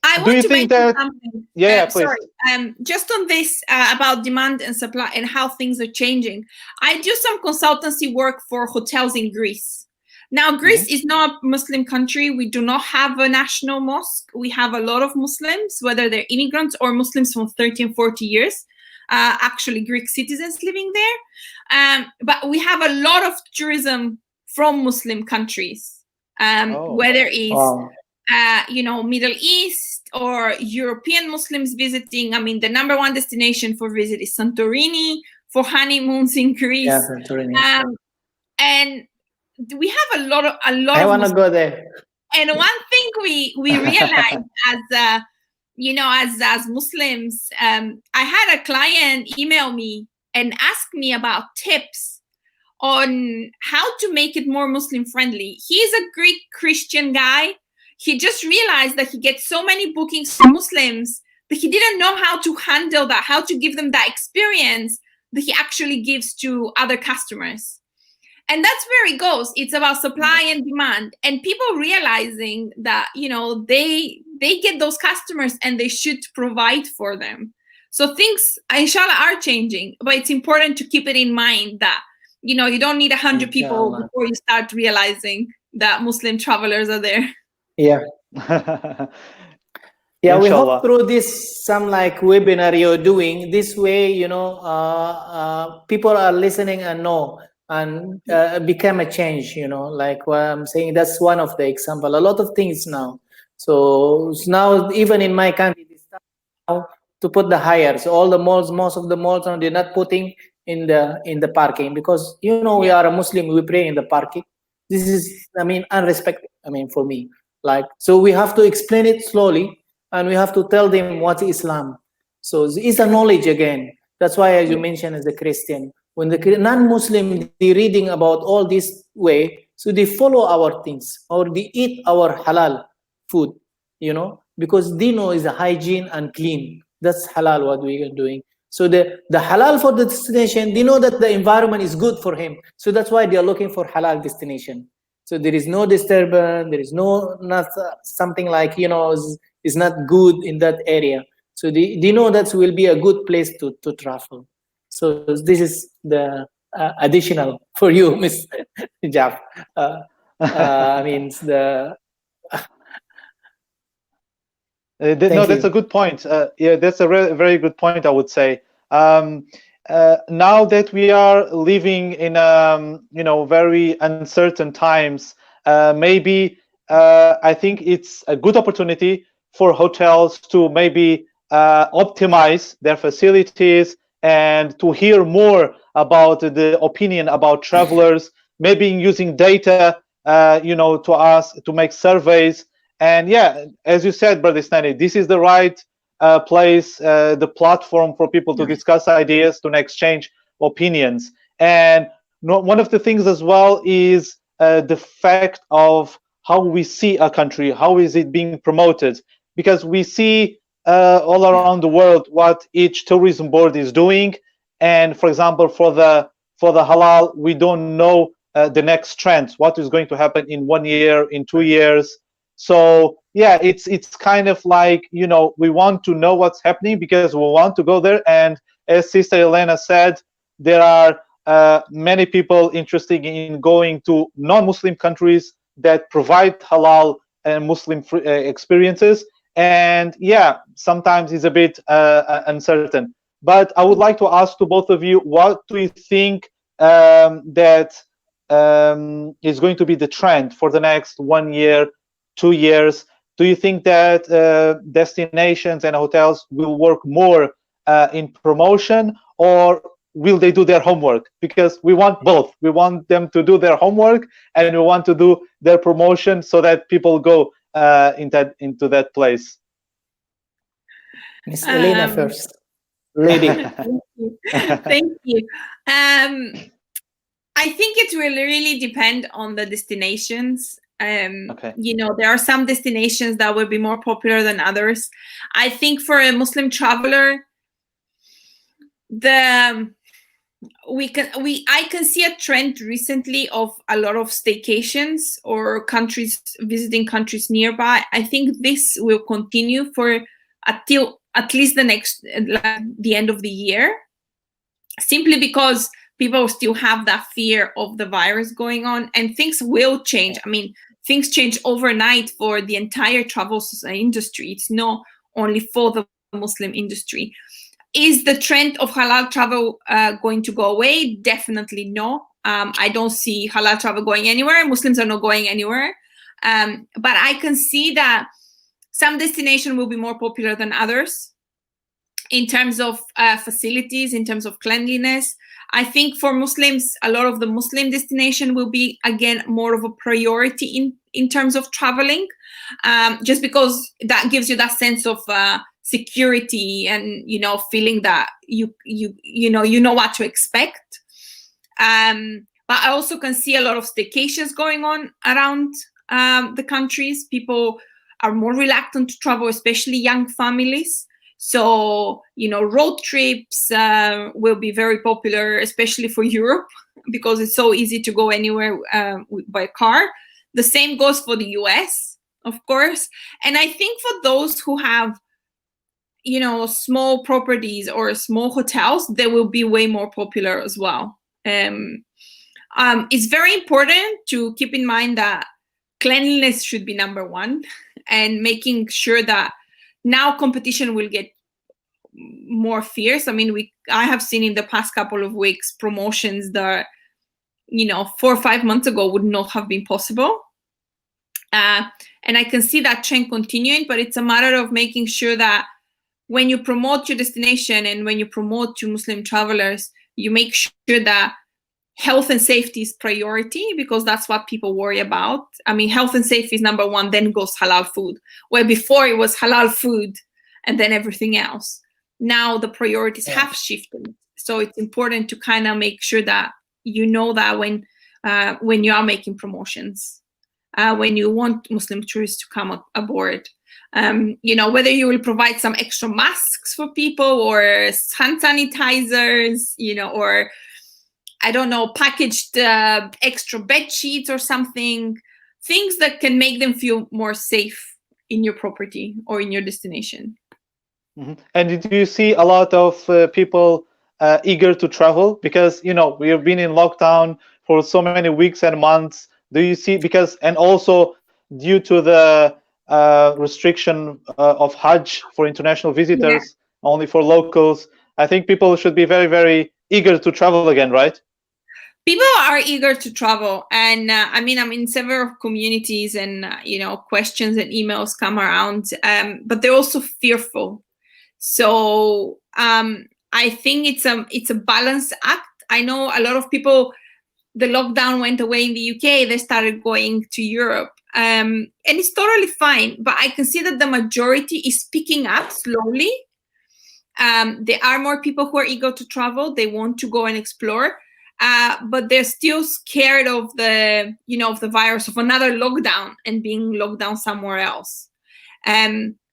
I Do you want to think mention that? something. Yeah, please. Sorry. Just on this about demand and supply and how things are changing. I do some consultancy work for hotels in Greece. Now, Greece is not a Muslim country. We do not have a national mosque. We have a lot of Muslims, whether they're immigrants or Muslims from 30 and 40 years, actually Greek citizens living there. But we have a lot of tourism from Muslim countries, whether it's Middle East or European Muslims visiting. I mean, the #1 destination for visit is Santorini for honeymoons in Greece. Yeah, Santorini. And we have a lot of. I want to go there. And one thing we realized as Muslims, I had a client email me and ask me about tips on how to make it more Muslim friendly. He's a Greek Christian guy. He just realized that he gets so many bookings from Muslims, but he didn't know how to handle that, how to give them that experience that he actually gives to other customers. And that's where it goes. It's about supply and demand, and people realizing that, they get those customers and they should provide for them. So things, inshallah, are changing, but it's important to keep it in mind that, you don't need 100 people before you start realizing that Muslim travelers are there. Yeah. Yeah, we hope through this, some webinar you're doing this way, people are listening and know and become a change, like what I'm saying. That's one of the example. A lot of things now. So now, even in my country, they start now to put the hires. All the malls, most of the malls now, they're not putting in the parking because we are a Muslim. We pray in the parking. This is, unrespected. For me, so we have to explain it slowly, and we have to tell them what Islam. So it's a knowledge again. That's why, as you mentioned, as a Christian, when the non-Muslim, they're reading about all this way, so they follow our things or they eat our halal food, because they know is a hygiene and clean. That's halal what we are doing. So the halal for the destination, they know that the environment is good for him. So that's why they are looking for halal destination. So there is no disturbance, there is not something is not good in that area. So they know that will be a good place to travel. So this is the additional for you, Ms. Jaf. No, that's a good point. Yeah, that's a very good point, I would say. Now that we are living in very uncertain times, maybe I think it's a good opportunity for hotels to maybe optimize their facilities and to hear more about the opinion about travelers, maybe using data, to make surveys. And yeah, as you said, Brother Snani, this is the right place, the platform for people to discuss ideas, to exchange opinions. And one of the things as well is the fact of how we see a country, how is it being promoted? Because we see all around the world what each tourism board is doing. And for example, for the halal, we don't know the next trends, what is going to happen in 1 year, in 2 years. So yeah, it's kind of like, we want to know what's happening because we want to go there. And as Sister Elena said, there are many people interested in going to non-Muslim countries that provide halal and Muslim experiences. And yeah, sometimes it's a bit uncertain. But I would like to ask to both of you, what do you think that is going to be the trend for the next 1 year, 2 years? Do you think that destinations and hotels will work more in promotion, or will they do their homework? Because we want both. We want them to do their homework, and we want to do their promotion so that people go into that place. Miss Elena first. Lady. Thank you. I think it will really depend on the destinations. Okay. There are some destinations that will be more popular than others. I think for a Muslim traveler, the I can see a trend recently of a lot of staycations or countries visiting countries nearby. I think this will continue for until at least the end of the year, simply because people still have that fear of the virus going on, and things will change. I mean, things change overnight for the entire travel industry. It's not only for the Muslim industry. Is the trend of halal travel going to go away? Definitely no. I don't see halal travel going anywhere. Muslims are not going anywhere. But I can see that some destinations will be more popular than others in terms of facilities, in terms of cleanliness. I think for Muslims, a lot of the Muslim destination will be, again, more of a priority in terms of traveling, just because that gives you that sense of security and, you know, feeling that you know what to expect. But I also can see a lot of staycations going on around the countries. People are more reluctant to travel, especially young families. So, you know, road trips will be very popular, especially for Europe, because it's so easy to go anywhere by car. The same goes for the US, of course. And I think for those who have, you know, small properties or small hotels, they will be way more popular as well. It's very important to keep in mind that cleanliness should be number one, and making sure that now competition will get more fierce. I mean, I have seen in the past couple of weeks promotions that, you know, 4 or 5 months ago would not have been possible. And I can see that trend continuing, but it's a matter of making sure that when you promote your destination and when you promote to Muslim travelers, you make sure that health and safety is priority, because that's what people worry about. I mean, health and safety is number one, then goes halal food, where before it was halal food and then everything else. Now the priorities have shifted. So it's important to kind of make sure that you know that when you are making promotions, when you want Muslim tourists to come aboard, you know, whether you will provide some extra masks for people or hand sanitizers, you know, or I don't know, packaged extra bed sheets or something, things that can make them feel more safe in your property or in your destination. Mm-hmm. And do you see a lot of people eager to travel? Because, you know, we have been in lockdown for so many weeks and months. Do you see, because, and also due to the restriction of Hajj for international visitors, only for locals, I think people should be very, very eager to travel again, right? People are eager to travel, and I mean, I'm in several communities, and you know, questions and emails come around, but they're also fearful. So I think it's a balanced act. I know a lot of people. The lockdown went away in the UK. They started going to Europe, and it's totally fine. But I can see that the majority is picking up slowly. There are more people who are eager to travel. They want to go and explore. But they're still scared of the, you know, of the virus, of another lockdown and being locked down somewhere else.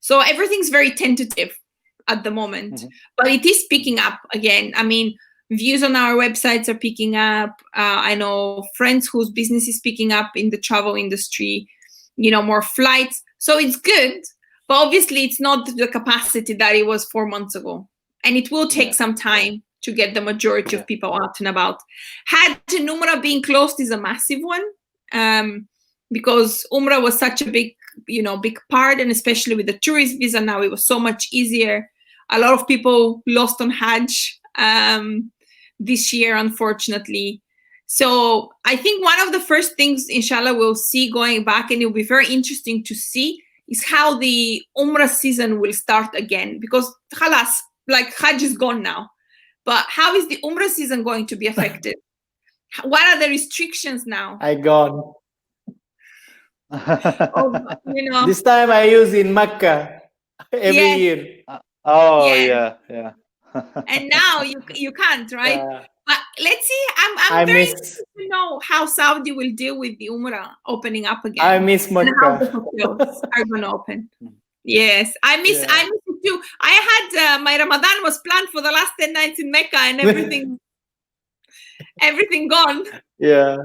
So everything's very tentative at the moment, but it is picking up again. I mean, views on our websites are picking up. I know friends whose business is picking up in the travel industry, you know, more flights. So it's good, but obviously it's not the capacity that it was 4 months ago. And it will take some time to get the majority of people out and about. Hajj and Umrah being closed is a massive one, because Umrah was such a big, you know, big part, and especially with the tourist visa now, it was so much easier. A lot of people lost on Hajj this year, unfortunately. So I think one of the first things, inshallah, we'll see going back, and it'll be very interesting to see, is how the Umrah season will start again, because khalas, like Hajj is gone now. But how is the Umrah season going to be affected? What are the restrictions now? I gone. You know, This time I use in Mecca every year. Oh yeah. And now you can't, right? But let's see. I'm very interested to know how Saudi will deal with the Umrah opening up again. I miss Mecca. And how the hotels are going to open. Yes, I miss it too. I had my Ramadan was planned for the last 10 nights in Mecca, and everything everything gone. Yeah,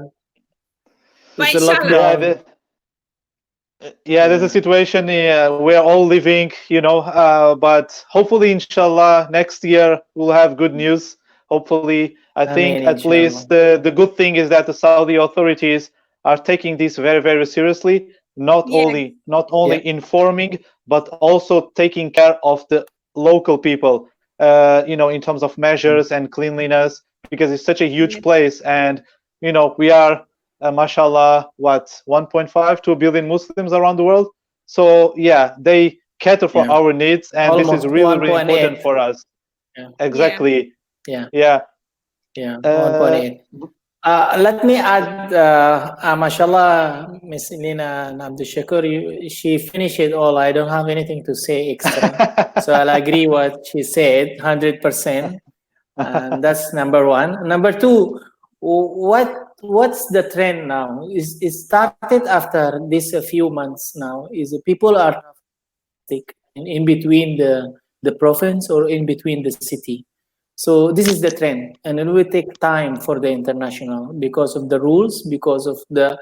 But it's a inshallah. Yeah, lockdown. there's a situation we're all living, but hopefully, inshallah, next year we'll have good news. Hopefully, I think Ameen, at inshallah. least the good thing is that the Saudi authorities are taking this very, very seriously, not Yeah. only not Yeah, only informing, but also taking care of the local people, in terms of measures and cleanliness, because it's such a huge Yeah. place, and we are mashallah, what, 1.5 to a billion Muslims around the world. So yeah, they cater for yeah. our needs, and this is Almost really, really important 1.8. for us. Yeah, Yeah. Exactly. yeah, Yeah. yeah, Uh, 1.8. Let me add, mashallah, Miss Elena and Abdul Shakur, she finished it all. I don't have anything to say extra. So I'll agree what she said, 100%. And that's number one. Number two, what's the trend now? It started after this a few months now. Is people are in between the province or in between the city. So this is the trend, and it will take time for the international because of the rules, because of the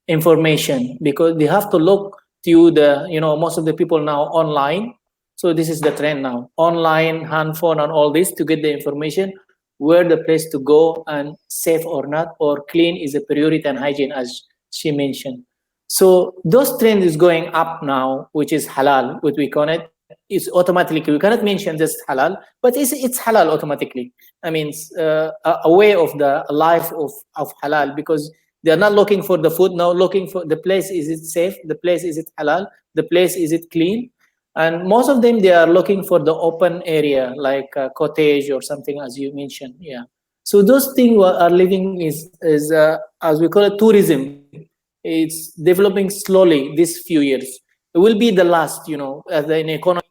information, because they have to look to the most of the people now online. So this is the trend now: online, handphone, and all this to get the information where the place to go and safe or not, or clean is a priority and hygiene as she mentioned. So those trend is going up now, which is halal, what we call it. It's automatically, we cannot mention just halal, but it's halal automatically. I mean, a way of the life of halal, because they are not looking for the food now, looking for the place, is it safe? The place, is it halal? The place, is it clean? And most of them, they are looking for the open area, like a cottage or something, as you mentioned. Yeah. So those things are living is as we call it tourism. It's developing slowly these few years. It will be the last, as an economy,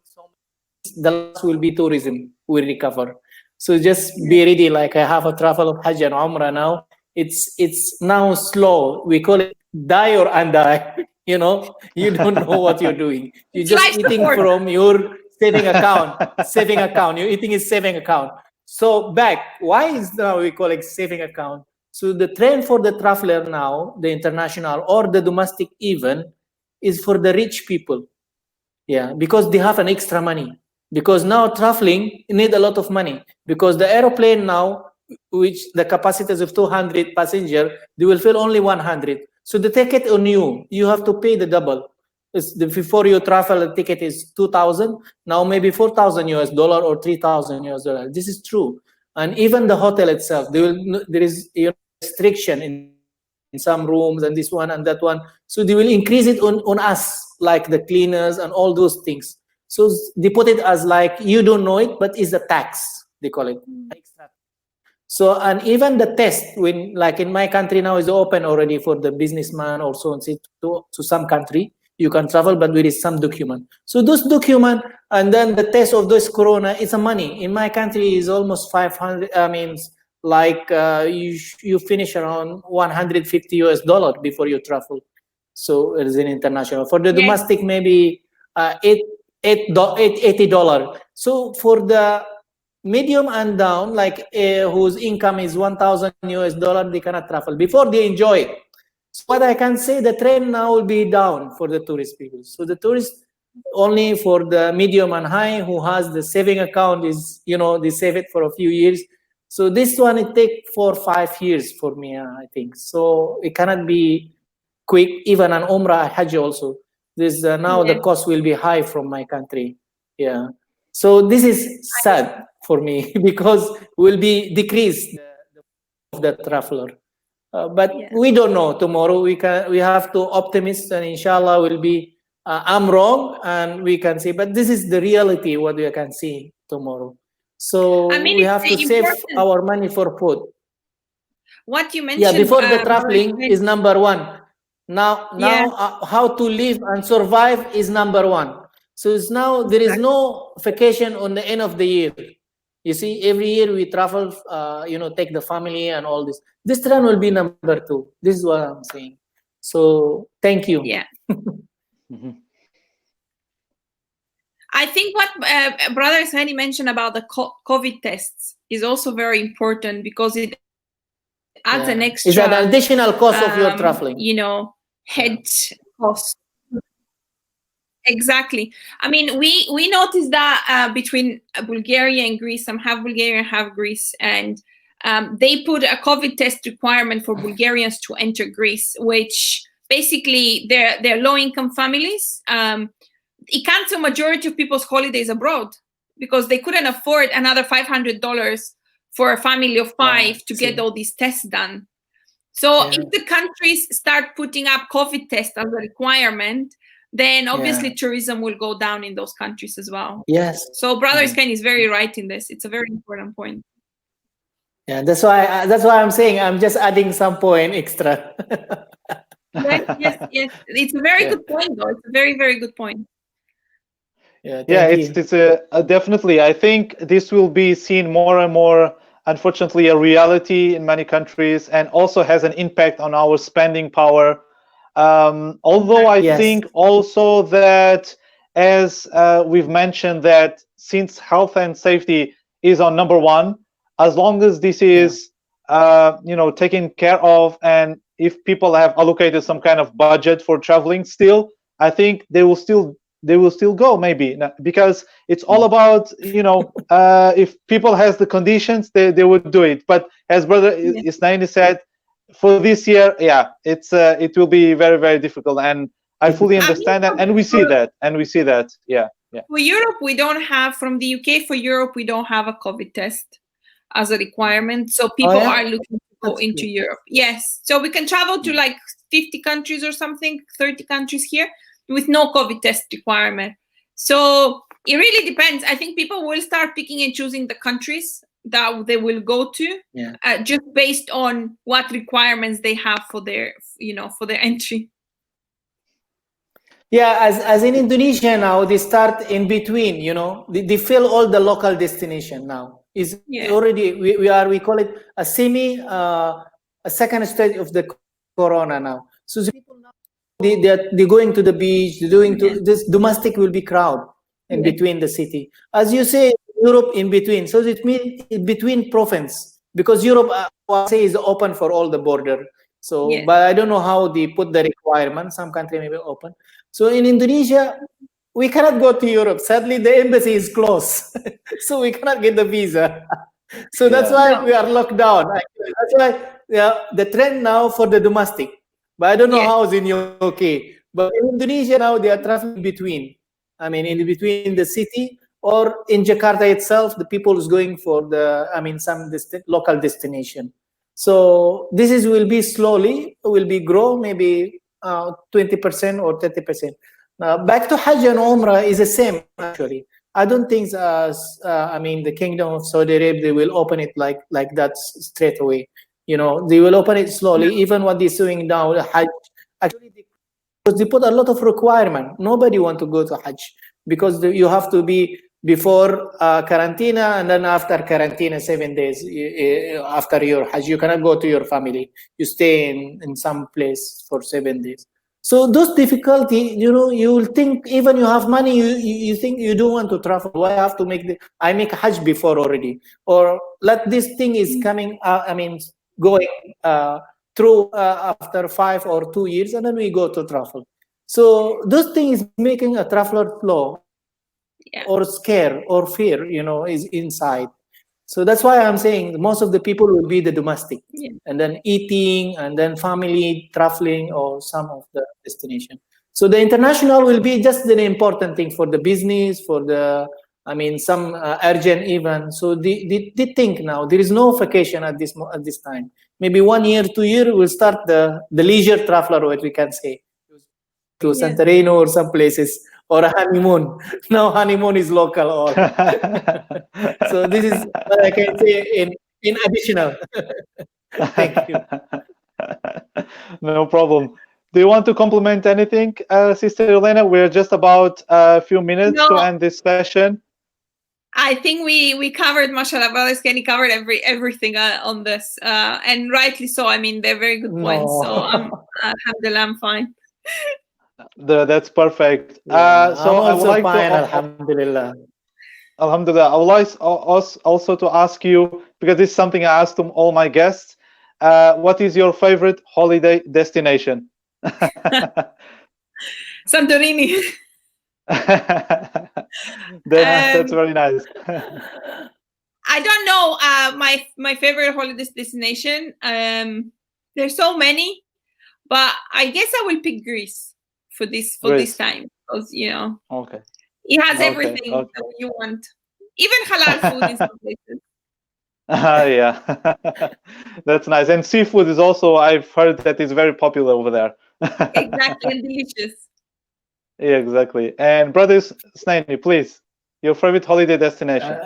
the last will be tourism will recover. So just be ready. Like I have a travel of Hajj and Umrah now. It's now slow. We call it die or undie. You don't know what you're doing. You're It's just life eating support. from your saving account. Saving account. You're eating is saving account. So back. Why is now we call it saving account? So the trend for the traveler now, the international or the domestic even, is for the rich people. Yeah, because they have an extra money. Because now traveling you need a lot of money. Because the aeroplane now, which the capacity is of 200 passenger, they will fill only 100. So the ticket on you have to pay the double. Before you travel, the ticket is 2,000. Now maybe 4,000 US dollar or 3,000 US dollar. This is true. And even the hotel itself, there is restriction in some rooms and this one and that one. So they will increase it on us, like the cleaners and all those things. So they put it as like you don't know it, but it's a tax, they call it. Extra. So, and even the test, when like in my country now is open already for the businessman or so on, to some country, you can travel, but there is some document. So those document, and then the test of this corona is a money. In my country is almost 500, I mean, like you finish around 150 US dollar before you travel. So it is an international. For the Yes. domestic, maybe $80. So for the medium and down, like whose income is 1,000 US dollar, they cannot travel before they enjoy it. So what I can say, the trend now will be down for the tourist people. So the tourist only for the medium and high who has the saving account is, they save it for a few years. So this one, it take 4 or 5 years for me, I think. So it cannot be quick. Even an Umrah, Hajj also. This now the Yeah. cost will be high from my country. Yeah. So this is sad for me because will be decreased of the traveler. But Yeah. we don't know tomorrow. We have to optimist, and inshallah will be. I'm wrong, and we can see. But this is the reality what we can see tomorrow. So I mean, we have to it's save important. our money for food. What you Yeah, mentioned, before the Brother traveling Ismail. is number one. Now Yeah. how to live and survive is number one. So it's now there is Exactly. no vacation on the end of the year. You see, every year we travel, take the family and all this. This trend will be number two. This is what I'm saying. So thank you. Yeah. Mhm. I think what Brother Ismaili mentioned about the COVID tests is also very important, because it adds an extra. It's an additional cost of your traveling. Head cost. Exactly. I mean, we noticed that between Bulgaria and Greece, some have Bulgaria, have Greece, and they put a COVID test requirement for Bulgarians to enter Greece, which basically they're low-income families. It cancelled majority of people's holidays abroad because they couldn't afford another $500 for a family of 5 to get all these tests done. So if the countries start putting up COVID tests as a requirement, then obviously tourism will go down in those countries as well. Yes. So Brother Iskan is very right in this. It's a very important point. Yeah, that's why I'm saying I'm just adding some point extra. yes. It's a very good point, though. It's a very, very good point. It's definitely. I think this will be seen more and more, unfortunately, a reality in many countries, and also has an impact on our spending power. Although I think also that, as we've mentioned, that since health and safety is on number one, as long as this is taken care of, and if people have allocated some kind of budget for traveling, still I think they will still go, maybe, because it's all about if people has the conditions, they would do it. But as Brother Isnaini said, for this year, it will be very, very difficult, and I fully understand that, and we see that. For Europe, we don't have, from the UK, for Europe, we don't have a COVID test as a requirement, so people are looking to go into Europe. Yes, so we can travel to like 50 countries or something, 30 countries here with no COVID test requirement. So it really depends. I think people will start picking and choosing the countries that they will go to, just based on what requirements they have for their, for their entry. Yeah, as in Indonesia now, they start in between. They fill all the local destination now. Is already we call it a a second stage of the corona now. So the people now they're going to the beach. They're doing this domestic will be crowd in between the city, as you say. Europe in between, so it means in between province, because Europe, I say, is open for all the border. So, but I don't know how they put the requirement. Some country may be open. So in Indonesia, we cannot go to Europe. Sadly, the embassy is closed, so we cannot get the visa. So that's why we are locked down. That's why the trend now for the domestic. But I don't know how it's in UK. But in Indonesia now, they are traveling between. I mean, in between the city. Or in Jakarta itself, the people is going for some local destination. So this will be slowly, will be grow maybe 20% or 30%. Now back to Hajj and Umrah is the same actually. I don't think the Kingdom of Saudi Arabia, they will open it like that straight away. They will open it slowly. Even what they're doing now, the Hajj, actually, because they put a lot of requirement. Nobody want to go to Hajj because you have to be before quarantine, and then after quarantine 7 days after your Hajj, you cannot go to your family. You stay in some place for 7 days. So those difficulty, you will think even you have money, you think you don't want to travel. Why I have to I make Hajj before already, or let this thing is coming. Going through after 5 or 2 years, and then we go to travel. So those things making a traveler flow. Or scare or fear, is inside. So that's why I'm saying most of the people will be the domestic, and then eating, and then family traveling, or some of the destination. So the international will be just an important thing for the business, for the some urgent event. So they think now there is no vacation at this time. Maybe 1 year, 2 years will start the leisure traveler, what we can say, to Santorini or some places. Or a honeymoon. No, honeymoon is local. All. So this is what I can say in additional. Thank you. No problem. Do you want to complement anything, Sister Elena? We're just about a few minutes to end this session. I think we covered, mashallah, Brother Kenny covered everything on this, and rightly so. They're very good points. So alhamdulillah, I'm fine. That's perfect. So I would like fine, to alhamdulillah. Alhamdulillah. I would like also to ask you, because this is something I asked all my guests. what is your favorite holiday destination? Santorini. That's very nice. I don't know my favorite holiday destination. There's so many, but I guess I will pick Greece for this time, because Okay. it has everything that you want, even halal food in some places. Yeah, that's nice. And seafood is also, I've heard that it's very popular over there. Exactly, and delicious. Yeah, exactly. And brothers, Snaini, please, your favorite holiday destination?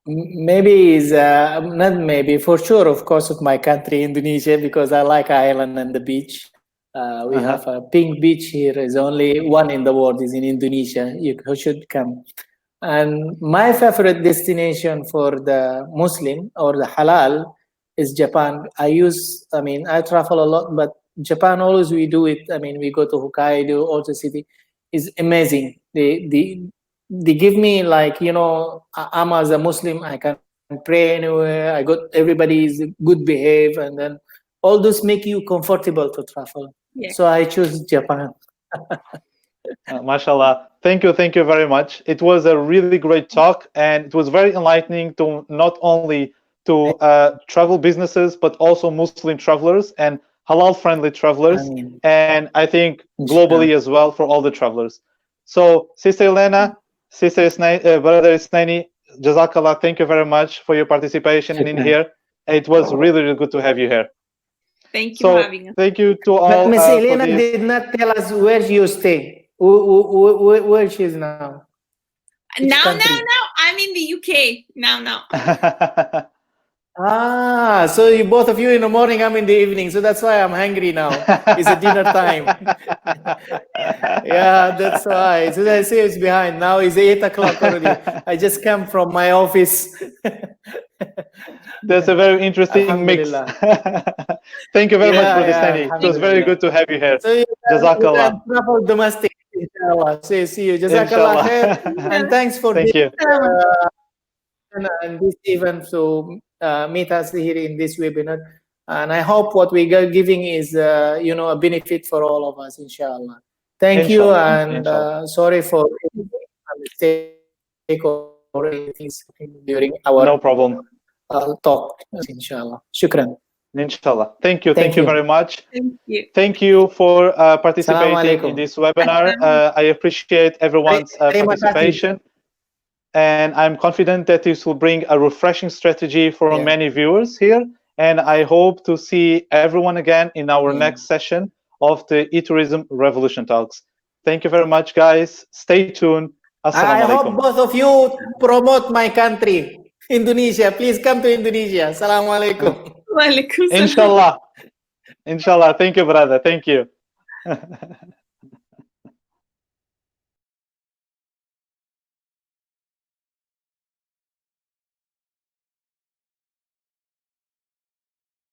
Maybe is not maybe, for sure, of course, of my country, Indonesia, because I like island and the beach. We have a pink beach here. Is only one in the world, is in Indonesia. You should come. And my favorite destination for the Muslim or the halal is Japan. I travel a lot, but Japan always we do it. I mean, we go to Hokkaido, Oto City. Is amazing. They give me, like, I'm as a Muslim, I can pray anywhere. I got everybody is good behave, and then all those make you comfortable to travel. Yeah. So I choose Japan. Mashallah. Thank you very much. It was a really great talk, and it was very enlightening to not only to travel businesses, but also Muslim travelers and halal-friendly travelers, and I think globally as well for all the travelers. So, Sister Elena, Brother Isnaini, Jazakallah, thank you very much for your participation in here. It was really, really good to have you here. Thank you for having us. Thank you to all. But Miss Elena did not tell us where you stay. Where she is now? Now, I'm in the UK. Now. So you both of you in the morning, I'm in the evening. So that's why I'm hungry now. It's a dinner time. Yeah, that's why. So I say it's behind. Now it's 8 o'clock already. I just came from my office. That's a very interesting mix. Thank you very much, Brother Stani. It was very good to have you here. So Jazakallah. Travel domestic, inshallah. So see you. Jazakallah khair. And thanks for Thank you. And this event to meet us here in this webinar. And I hope what we are giving is, a benefit for all of us, inshallah. Thank you, and sorry for any mistake or anything during our no problem talk, inshallah. Shukran. Inshallah. Thank you very much. Thank you. Thank you for participating in this webinar. I appreciate everyone's participation. And I'm confident that this will bring a refreshing strategy for many viewers here. And I hope to see everyone again in our next session of the eTourism Revolution Talks. Thank you very much, guys. Stay tuned. I hope both of you promote my country, Indonesia. Please come to Indonesia. Assalamu alaikum. Inshallah. Inshallah. Thank you, brother. Thank you.